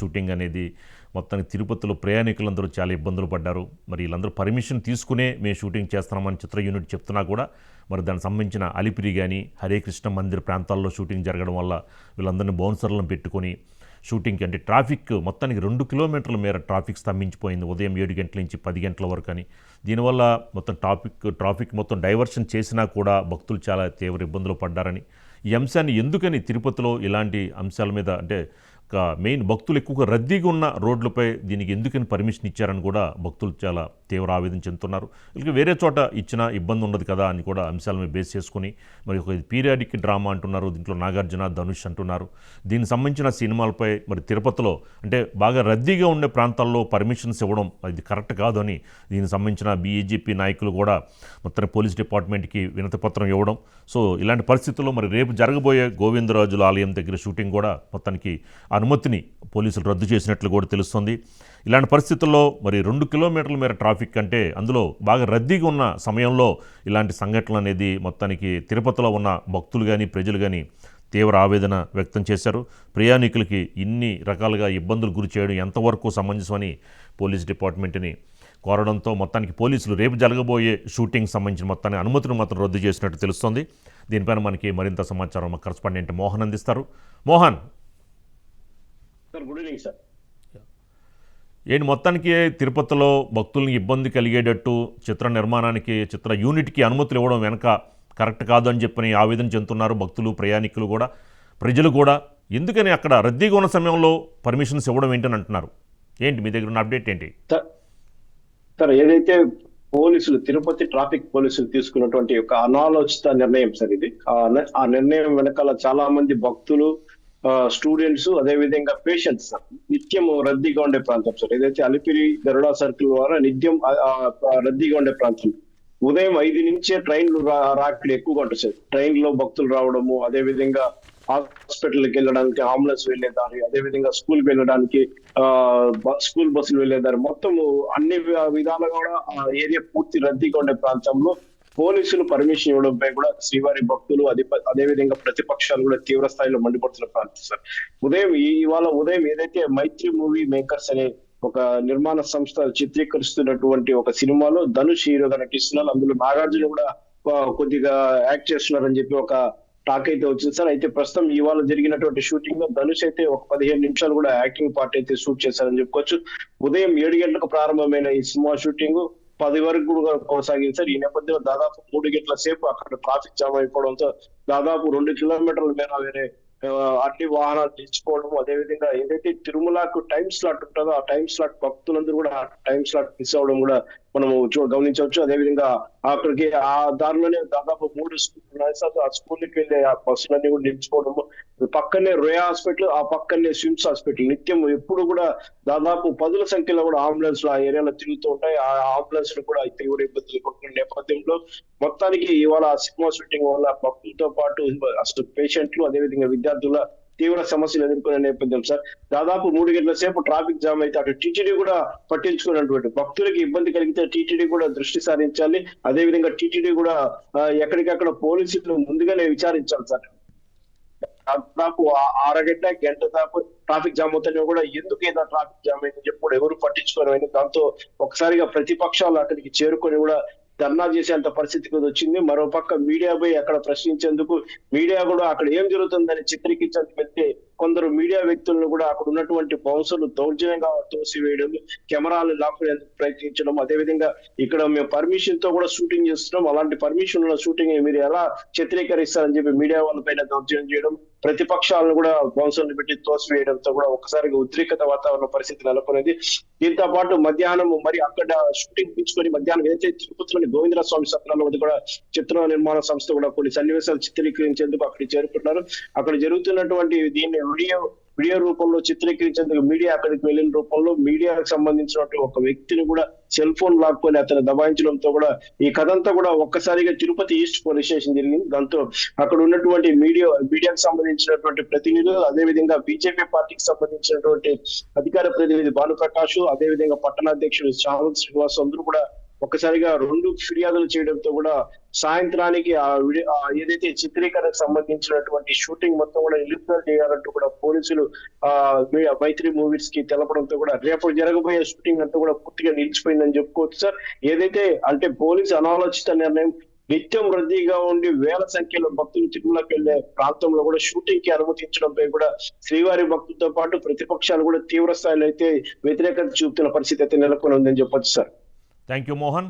Shooting అనేది మొత్తానికి తిరుపతిలో ప్రయాణికులందరూ చాలా ఇబ్బందులు పడ్డారు. మరి వీళ్ళందరూ పర్మిషన్ తీసుకునే మేము షూటింగ్ చేస్తున్నామని చిత్ర యూనిట్ చెప్తున్నా కూడా మరి దానికి సంబంధించిన అలిపిరి కానీ హరే కృష్ణ మందిర్ ప్రాంతాల్లో షూటింగ్ జరగడం వల్ల వీళ్ళందరినీ బౌన్సర్లను పెట్టుకొని షూటింగ్కి అంటే ట్రాఫిక్ మొత్తానికి 2 కిలోమీటర్ల మేర ట్రాఫిక్ స్తంభించిపోయింది ఉదయం 7 గంటల నుంచి 10 గంటల వరకు అని. దీనివల్ల మొత్తం ట్రాఫిక్ మొత్తం డైవర్షన్ చేసినా కూడా భక్తులు చాలా తీవ్ర ఇబ్బందులు పడ్డారని, ఈ అంశాన్ని ఎందుకని తిరుపతిలో ఇలాంటి అంశాల మీద అంటే మెయిన్ భక్తులు ఎక్కువగా రద్దీగా ఉన్న రోడ్లపై దీనికి ఎందుకని పర్మిషన్ ఇచ్చారని కూడా భక్తులు చాలా తీవ్ర ఆవేదన చెందుతున్నారు. ఇక వేరే చోట ఇచ్చిన ఇబ్బంది ఉండదు కదా అని కూడా అంశాల మీద బేస్ చేసుకుని మరి ఒక పీరియాడిక్ డ్రామా అంటున్నారు, దీంట్లో నాగార్జున ధనుష్ అంటున్నారు. దీనికి సంబంధించిన సినిమాలపై మరి తిరుపతిలో అంటే బాగా రద్దీగా ఉండే ప్రాంతాల్లో పర్మిషన్స్ ఇవ్వడం అది కరెక్ట్ కాదు అని దీనికి సంబంధించిన బీజేపీ నాయకులు కూడా మొత్తం పోలీస్ డిపార్ట్మెంట్కి వినతి పత్రం ఇవ్వడం. సో ఇలాంటి పరిస్థితుల్లో మరి రేపు జరగబోయే గోవిందరాజుల ఆలయం దగ్గర షూటింగ్ కూడా మొత్తానికి అనుమతిని పోలీసులు రద్దు చేసినట్లు కూడా తెలుస్తుంది. ఇలాంటి పరిస్థితుల్లో మరి 2 కిలోమీటర్ల మేర ట్రాఫిక్ అంటే అందులో బాగా రద్దీగా ఉన్న సమయంలో ఇలాంటి సంఘటనలు అనేది మొత్తానికి తిరుపతిలో ఉన్న భక్తులు కానీ ప్రజలు కానీ తీవ్ర ఆవేదన వ్యక్తం చేశారు. ప్రయాణికులకి ఇన్ని రకాలుగా ఇబ్బందులు గురి చేయడం ఎంతవరకు సమంజసమని పోలీస్ డిపార్ట్మెంట్ని కోరడంతో మొత్తానికి పోలీసులు రేపు జరగబోయే షూటింగ్ సంబంధించిన మొత్తాన్ని అనుమతిని మాత్రం రద్దు చేసినట్టు తెలుస్తుంది. దీనిపైన మనకి మరింత సమాచారం మా కరెస్పాండెంట్ మోహన్ అందిస్తారు. Mohan, good evening sir. ఏంటి మొత్తానికి తిరుపతిలో భక్తుల్ని ఇబ్బంది కలిగేటట్టు చిత్ర నిర్మాణానికి చిత్ర యూనిట్కి అనుమతులు ఇవ్వడం వెనక కరెక్ట్ కాదు అని చెప్పని ఆవేదన చెందుతున్నారు భక్తులు, ప్రయాణికులు కూడా, ప్రజలు కూడా. ఎందుకని అక్కడ రద్దీగా ఉన్న సమయంలో పర్మిషన్స్ ఇవ్వడం ఏంటని అంటున్నారు. ఏంటి మీ దగ్గర ఉన్న అప్డేట్ ఏంటి? సార్, ఏదైతే పోలీసులు తిరుపతి ట్రాఫిక్ పోలీసులు తీసుకున్నటువంటి ఒక అనాలోచిత నిర్ణయం సార్ ఇది. ఆ నిర్ణయం వెనకాల చాలా మంది భక్తులు, స్టూడెంట్స్, అదే విధంగా పేషెంట్స్ నిత్యం రద్దీగా ఉండే ప్రాంతం సార్. ఏదైతే అలిపిరి గరుడా సర్కిల్ ద్వారా నిత్యం రద్దీగా ఉండే ప్రాంతం. ఉదయం 5 నుంచే ట్రైన్లు రాకడ ఎక్కువగా ఉంటుంది సార్. ట్రైన్ లో భక్తులు రావడము, అదే విధంగా హాస్పిటల్కి వెళ్ళడానికి అంబులెన్స్ వెళ్లే దారి, అదే విధంగా స్కూల్ వెళ్ళడానికి స్కూల్ బస్సులు వెళ్లే దారి, మొత్తం అన్ని విధాలుగా కూడా ఆ ఏరియా పూర్తి రద్దీగా ఉండే ప్రాంతంలో పోలీసులు పర్మిషన్ ఇవ్వడంపై కూడా శ్రీవారి భక్తులు అదేవిధంగా ప్రతిపక్షాలు కూడా తీవ్ర స్థాయిలో మండిపడుతున్న ప్రాంతం సార్. ఇవాళ ఉదయం ఏదైతే మైత్రి మూవీ మేకర్స్ అనే ఒక నిర్మాణ సంస్థ చిత్రీకరిస్తున్నటువంటి ఒక సినిమాలో ధనుష్ హీరోగా నటిస్తున్నారు. అందులో నాగార్జున కూడా కొద్దిగా యాక్ట్ చేస్తున్నారని చెప్పి ఒక టాక్ అయితే వచ్చింది సార్. అయితే ప్రస్తుతం ఇవాళ జరిగినటువంటి షూటింగ్ లో ధనుష్ అయితే ఒక 15 నిమిషాలు కూడా యాక్టింగ్ పార్ట్ అయితే షూట్ చేశారని చెప్పుకోవచ్చు. ఉదయం 7 గంటలకు ప్రారంభమైన ఈ సినిమా షూటింగ్ 10 వరకు కూడా కొనసాగింది సార్. ఈ నేపథ్యంలో దాదాపు 3 గంటల సేపు అక్కడ ట్రాఫిక్ జామ్ అయిపోవడంతో దాదాపు 2 కిలోమీటర్ల మేర వేరే అన్ని వాహనాలు నిలిచిపోవడం, అదేవిధంగా ఏదైతే తిరుమలకు టైం స్లాట్ ఉంటుందో ఆ టైం స్లాట్ భక్తులందరూ కూడా ఆ టైం స్లాట్ మిస్ అవ్వడం కూడా మనం గమనించవచ్చు. అదేవిధంగా అక్కడికి ఆ దారిలోనే దాదాపు 3 స్కూల్ ఉన్నాయి సార్. ఆ స్కూల్కి వెళ్ళే ఆ బస్సులన్నీ కూడా నిలిచిపోవడము, పక్కనే రోయా హాస్పిటల్, ఆ పక్కనే స్విమ్స్ హాస్పిటల్, నిత్యం ఎప్పుడు కూడా దాదాపు 10ల సంఖ్యలో కూడా అంబులెన్స్ ఆ ఏరియాలో తిరుగుతూ ఉంటాయి. ఆ అంబులెన్స్ కూడా తీవ్ర ఇబ్బందులు పడుతున్న నేపథ్యంలో మొత్తానికి ఇవాళ సినిమా షూటింగ్ వల్ల భక్తులతో పాటు అసలు పేషెంట్లు, అదేవిధంగా విద్యార్థుల తీవ్ర సమస్యలు ఎదుర్కొనే నేపథ్యం సార్. దాదాపు 3 గంటల సేపు ట్రాఫిక్ జామ్ అయితే అటు టీటీడీ కూడా పట్టించుకున్నటువంటి భక్తులకి ఇబ్బంది కలిగితే టీటీడీ కూడా దృష్టి సారించాలి. అదేవిధంగా టీటీడీ కూడా ఎక్కడికక్కడ పోలీసులు ముందుగానే విచారించాలి సార్. దాదాపు అరగంట గంట దాకా ట్రాఫిక్ జామ్ అవుతానే కూడా ఎందుకు ఏదో ట్రాఫిక్ జామ్ అయిందని చెప్పి కూడా ఎవరు పట్టించుకోవడం, దాంతో ఒకసారిగా ప్రతిపక్షాలు అక్కడికి చేరుకొని కూడా ధర్నా చేసేంత పరిస్థితికి వచ్చింది. మరో పక్క మీడియా పోయి అక్కడ ప్రశ్నించేందుకు, మీడియా కూడా అక్కడ ఏం జరుగుతుందని చిత్రీకరించేందుకు వెళ్తే కొందరు మీడియా వ్యక్తులను కూడా అక్కడ ఉన్నటువంటి బౌన్సర్లు దౌర్జన్యంగా తోసివేయడం, కెమెరాలు లాక్కునేందుకు ప్రయత్నించడం, అదేవిధంగా ఇక్కడ మేము పర్మిషన్ తో కూడా షూటింగ్ చేస్తున్నాం, అలాంటి పర్మిషన్ ఉన్న షూటింగ్ మీరు ఎలా చిత్రీకరిస్తారని చెప్పి మీడియా వాళ్ళ పైన దౌర్జన్యం చేయడం, ప్రతిపక్షాలను కూడా బౌన్సర్లు పెట్టి తోసివేయడంతో కూడా ఒకసారిగా ఉద్రిక్తత వాతావరణ పరిస్థితి నెలకొనేది. దీంతో పాటు మధ్యాహ్నం మరి అక్కడ షూటింగ్ తీసుకొని మధ్యాహ్నం ఏదైతే తిరుపతిలోని గోవిందరాజ స్వామి సత్రాల వద్ద కూడా చిత్ర నిర్మాణ సంస్థ కూడా కొన్ని సన్నివేశాలు చిత్రీకరించేందుకు అక్కడికి చేరుకుంటున్నారు. అక్కడ జరుగుతున్నటువంటి దీన్ని వీడియో రూపంలో చిత్రీకరించేందుకు మీడియా అక్కడికి వెళ్ళిన రూపంలో మీడియాకు సంబంధించినటువంటి ఒక వ్యక్తిని కూడా సెల్ ఫోన్ లాక్కొని అతను దబాయించడంతో కూడా ఈ కథంతా కూడా ఒక్కసారిగా తిరుపతి ఈస్ట్ పోలీస్ స్టేషన్ జరిగింది. దాంతో అక్కడ ఉన్నటువంటి మీడియాకు సంబంధించినటువంటి ప్రతినిధులు, అదేవిధంగా బీజేపీ పార్టీకి సంబంధించినటువంటి అధికార ప్రతినిధి భానుప్రకాష్, అదేవిధంగా పట్టణాధ్యక్షుడు శ్రావణ్ శ్రీనివాస్ అందరూ కూడా ఒక్కసారిగా 2 ఫిర్యాదులు చేయడంతో కూడా సాయంత్రానికి ఏదైతే చిత్రీకరణకు సంబంధించినటువంటి షూటింగ్ మొత్తం కూడా నిలుపుదల చేయాలంటూ కూడా పోలీసులు మైత్రి మూవీస్ కి తెలపడంతో కూడా రేపు జరగబోయే షూటింగ్ అంతా కూడా పూర్తిగా నిలిచిపోయిందని చెప్పుకోవచ్చు సార్. ఏదైతే అంటే పోలీసు అనాలోచిత నిర్ణయం, నిత్యం రద్దీగా ఉండి వేల సంఖ్యలో భక్తులు తిరుమలకి వెళ్లే ప్రాంతంలో కూడా షూటింగ్ కి అనుమతించడంపై కూడా శ్రీవారి భక్తులతో పాటు ప్రతిపక్షాలు కూడా తీవ్ర స్థాయిలో అయితే వ్యతిరేకత చూపుతున్న పరిస్థితి అయితే నెలకొని ఉందని చెప్పొచ్చు సార్. Thank you Mohan.